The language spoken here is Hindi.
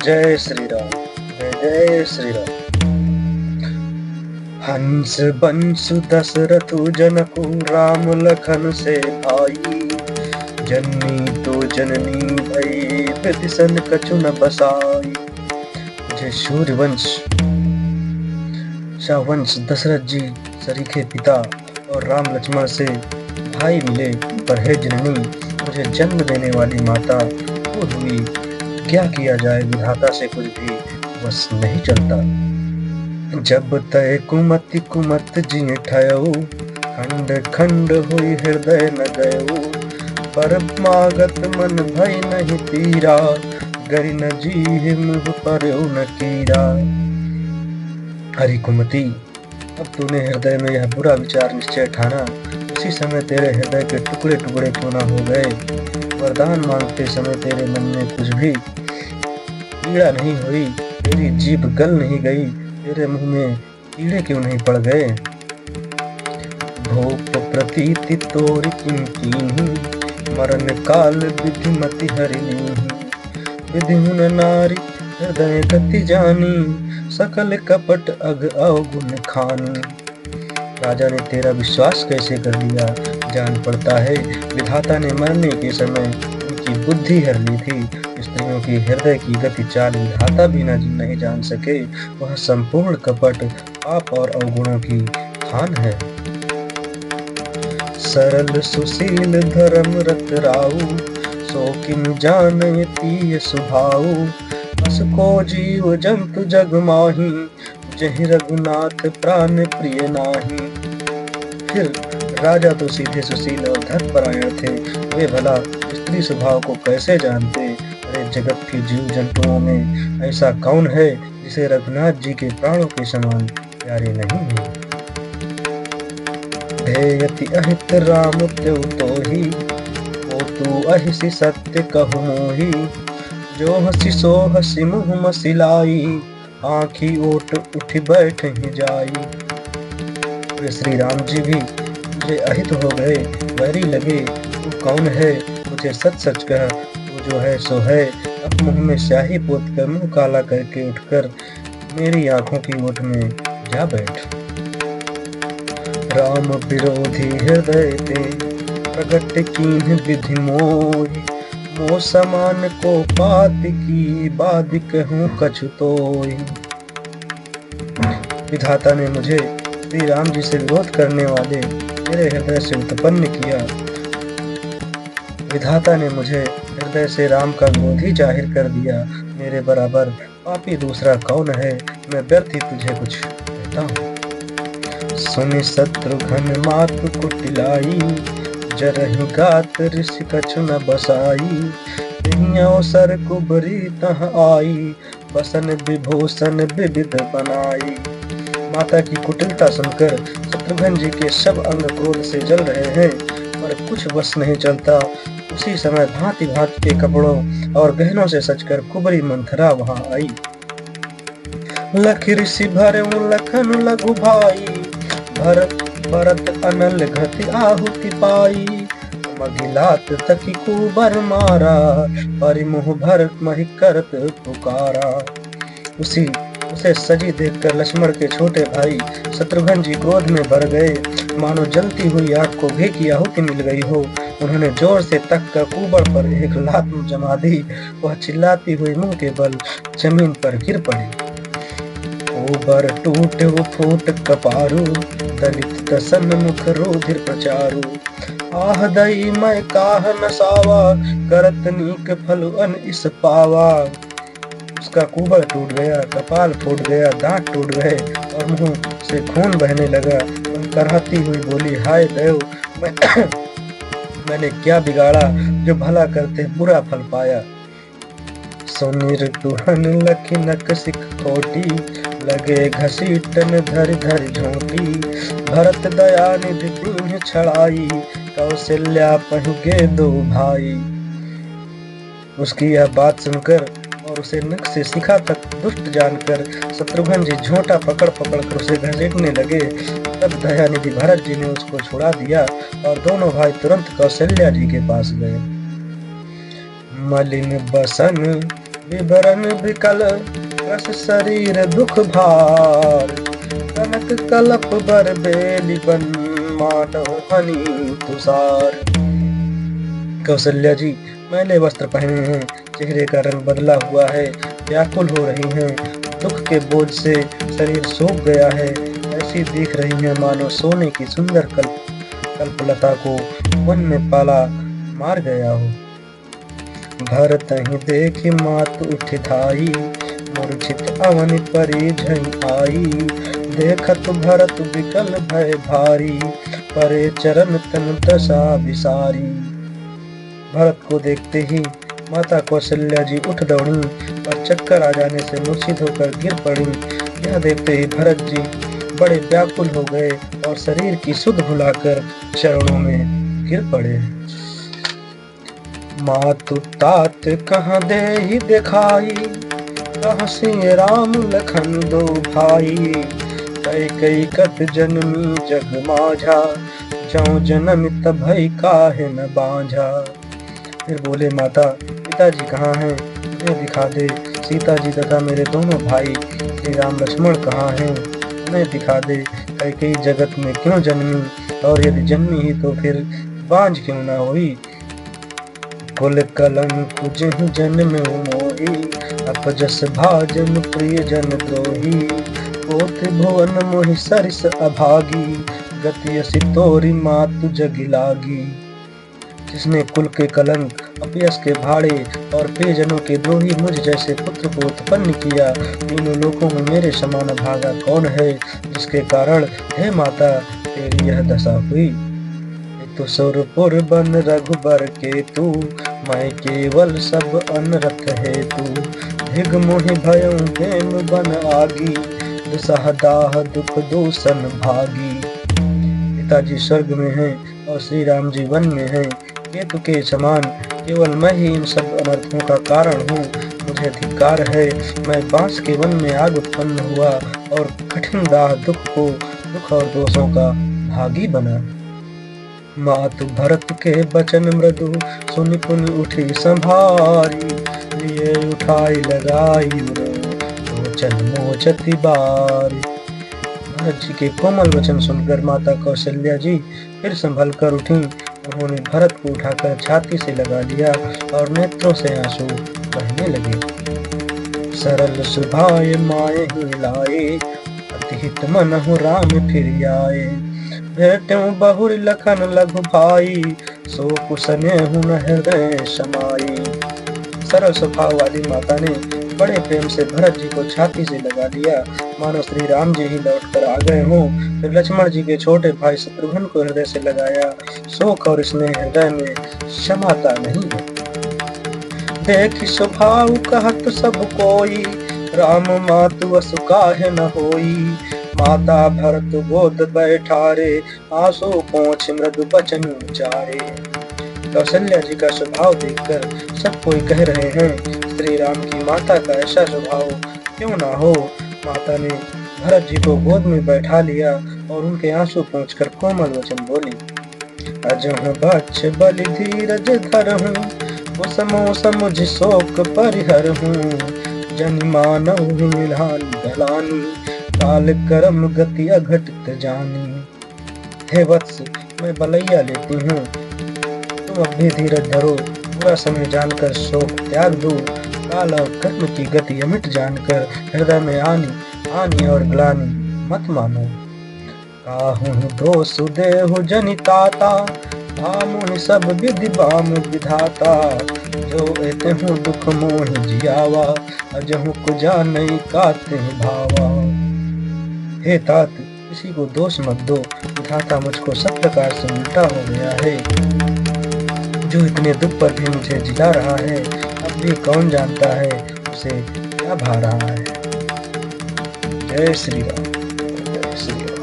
जय श्री राम। जय जय श्री राम। हंस बंसु दशरथु जनकु राम लखन से भाई। जननी तो जननी भई विदिशन कछु न बसाई। मुझे सूर्यवंश शाहवंश दशरथ जी सरीखे पिता और राम लक्ष्मण से भाई मिले, पर हे जननी मुझे जन्म देने वाली माता वो हुई। क्या किया जाए, विधाता से कुछ भी बस नहीं चलता। जब तय कुमति कुमत जिय ठयऊ, खंड खंड हुई हृदय न गयऊ। पर मागत मन भय नहीं पीरा, गरि न जीहि मुँह परऊ न कीरा। हरि कुमति, अब तूने हृदय में यह बुरा विचार निश्चय ठाना, उसी समय तेरे हृदय के टुकड़े टुकड़े क्यों न हो गए। वरदान मांगते समय तेरे मन में कुछ भी पीड़ा नहीं हुई, तेरी जीभ गल नहीं गई, तेरे मुंह में कीड़े क्यों नहीं पड़ गए। भोप प्रतीति तोरि किंकीहीं, मरण काल विधिमति हरिणी। विधिहुन नारी हृदय गति जानी, सकल कपट अग अवगुण खानी। राजा ने तेरा विश्वास कैसे कर लिया, जान पड़ता है विधाता ने मरने के समय उनकी बुद्धि हर ली थी। स्त्रियों की हृदय की गति चाल विधाता भी नहीं जान सके, वह संपूर्ण कपट पाप और अवगुणों की खान है। सरल सुशील धर्म रत राऊ, सो किन जानती सुभाऊ। अस को जीव जंतु जग माही, जहि रघुनाथ प्राण प्रिय नाही। फिर राजा तो सीधे सुशील और धर्मपरायण थे, वे भला स्त्री स्वभाव को कैसे जानते। अरे जगत के जीव जंतुओं में ऐसा कौन है जिसे रघुनाथ जी के प्राणों के समान प्यारे नहीं है। भेयति अहित राम त्यौ तोहि, वो तू अहिसि सत्य कहु मोहि। जो हसी सो हसी मुँह मसिलाई, आँखी ओट उठ बैठ ही जाई। वे श्री राम जी भी मुझे अहित हो गए, वैरी लगे। तू कौन है, मुझे सच सच कह, तू जो है सो है। अब मुँह में स्याही पोत कर मुँह काला करके उठकर मेरी आंखों की ओट में जा बैठ। राम विरोधी हृदय ते, प्रगट कीन्ह विधि मोहि। मो समान को पात की, बाद कहूँ कछु तोहि। विधाता ने मुझे श्री राम जी से विरोध करने वाले मेरे हृदय से उत्पन्न किया। विधाता ने मुझे हृदय से राम का विरोधी जाहिर कर दिया। मेरे बराबर पापी दूसरा कौन है, मैं व्यर्थ ही तुझे कुछ कहता हूँ। सुनि शत्रुघ्न मातु कुटिलाई, जरहि गात ऋषि कछु न बसाई। तिहि अवसर कुबरी तह आई, बसन विभूषण विविध बनाई। माता की कुटिलता सुनकर शत्रुघ्न जी के सब अंग क्रोध से जल रहे हैं, पर कुछ बस नहीं चलता। उसी समय भांति भांति के कपड़ों और गहनों से सजकर कुबरी मंथरा वहां आई। लख ऋषि भरऊ लखन लघु भाई, भरत अनल घति आहुति पाई। मगिलात तकी कुबर मारा, परिमुह भर महि करत पुकारा। उसे सजी देखकर लक्ष्मण के छोटे भाई शत्रुघ्न जी क्रोध में भर गए, मानो जलती हुई आग को घी की आहुति मिल गई हो। उन्होंने जोर से तक कर कुबड़ पर एक लात जमा दी, वह चिल्लाती हुई मुंह के बल जमीन पर गिर पड़ी। कुबर टूट फूट कपारू, दलित दसन मुख रोधिर प्रचारू। आह दई मैं काह नसावा, करत नीक फल अन इस पावा। उसका कुबड़ टूट गया, कपाल फूट गया, दांत टूट गए और मुंह से खून बहने लगा। वह कराहती हुई बोली, हाय देव, मैंने क्या बिगाड़ा जो भला करते बुरा फल पाया। सुनिर तुहन लखी नक सिख खोटी, लगे घसीटन धर धर झोंटी। भरत दया निधि दीन छड़ाई, कौशल्या पहुँचे दो भाई। उसकी यह बात सुनकर और उसे नख से शिखा तक दुष्ट जानकर शत्रुघ्न जी झोंटा पकड़ कर उसे घसीटने लगे। तब दयानिधि भरत जी ने उसको छुड़ा दिया और दोनों भाई तुरंत कौशल्या जी के पास गए। मलिन बसन विभरन विकल रस शरीर दुख भार, कनक कलप बर बेली बन मानव हनी तुषार। कौशल्या जी मैले वस्त्र पहने हैं, चेहरे का रंग बदला हुआ है, व्याकुल हो रही हैं, दुख के बोझ से शरीर सूख गया है, ऐसी दिख रही हैं मानो सोने की सुंदर कल्पलता को वन में पाला मार गया हो। भरत ही देखी मात उठ धाई, मूर्छित अवन परी झई आई, देखत भरत विकल भय भारी, परे चरण तन दशा विसारी। भरत को देखते ही माता कौशल्या जी उठ दौड़ी और चक्कर आ जाने से मूर्छित होकर गिर पड़ी। यह देखते ही भरत जी बड़े व्याकुल हो गए और शरीर की सुध भुलाकर चरणों में गिर पड़े। मातु तात कहाँ दे ही दिखाई, कहाँ से राम लखन दो भाई, कई कई कत जन्मी जग माझा, जौ जन्म तभई काहे न बांझा। फिर बोले माता पिताजी कहाँ हैं, मुझे दिखा दे। सीता जी तथा मेरे दोनों भाई श्री राम लक्ष्मण कहाँ हैं, उन्हें दिखा दे। कई जगत में क्यों जन्मी, और यदि जन्मी ही तो फिर बांझ क्यों न हुई। कुल कलंक जिन जन्म मोही, अपजस भाजन प्रिय जन द्रोही, पोत भुवन मोहि सरिस अभागी, गति असि तोरी मातु जग लागी। जिसने कुल के कलंक, अपयस के भाड़े और प्रियजनों के द्रोही मुझ जैसे पुत्र को उत्पन्न किया, तीनों लोकों में मेरे समान भागा कौन है, जिसके कारण हे माता तेरी यह दशा हुई। तो सुरपुर बन रघुबर के तू, मैं केवल सब अनरथ है तू, धिग मोहि भयउ हेम बन आगी, दुसह दाह दुख दूषण भागी। पिताजी स्वर्ग में हैं और श्री राम जी वन में हैं, केतु के समान केवल मैं ही इन सब अनर्थों का कारण हूँ। मुझे धिक्कार है, मैं बांस के वन में आग उत्पन्न हुआ और कठिन दाह दुख और दोषों का भागी बना। मातु भरत के बचन मृदु, सुनि पुनि उठी संभारी, लिए उठाई लगाई लोचन मोचति बारी। भरत जी के कोमल वचन सुनकर माता कौशल्या जी फिर संभल कर उठी। उन्होंने भरत को उठाकर छाती से लगा लिया और नेत्रों से आंसू बहने लगे। सरल सुभाए माए ही लाए, अतिहित मनहु राम फिर आए, भेटूं बहुर लखन लघु भाई, सो कुसने हुन हृदय समाई। सरल स्वभाव वाली माता ने बड़े प्रेम से भरत जी को छाती से लगा लिया, मानो श्री राम जी ही लौट कर आ गए हों। फिर लक्ष्मण जी के छोटे भाई शत्रुघ्न को हृदय से लगाया। शोक और स्नेह हृदय में क्षमाता नहीं है। देखि स्वभाव कहत सब कोई, राम मातु असु काहे न होई, माता भरत गोद बैठारे, आंसू पोंछ मृदु बचन उचारे। कौशल्या जी का स्वभाव देखकर सब कोई कह रहे हैं, श्री राम की माता का ऐसा स्वभाव क्यों ना हो। माता ने भरत जी को गोद में बैठा लिया और उनके आंसू पोंछकर कोमल वचन बोली। अजहु बक्ष बलि धीरज धरहूं, कुसमो समुझ शोक परिहरहूं, जन मानव मिलान गलानी, काल कर्म गति अघटित जानी। हे वत्स, मैं बलैया लेती हूँ, तुम अब भी धीरज धरो। बुरा समय जानकर शोक त्याग दो, काल और कर्म की गति अमिट जानकर हृदय में आनी और ग्लानि मत मानो। काहू दोष देहु जनिताता, भामु सब विधि बाम विधाता, जो एते हूँ दुख मोहि जियावा, अजहु कुजा नहीं काते भावा। हे तात, किसी को दोष मत दो, विधाता मुझको सब प्रकार से उल्टा हो गया है। जो इतने दुख पर भी मुझे जिला रहा है, अब भी कौन जानता है उसे क्या भा रहा है। जय श्री राम, जय श्री राम।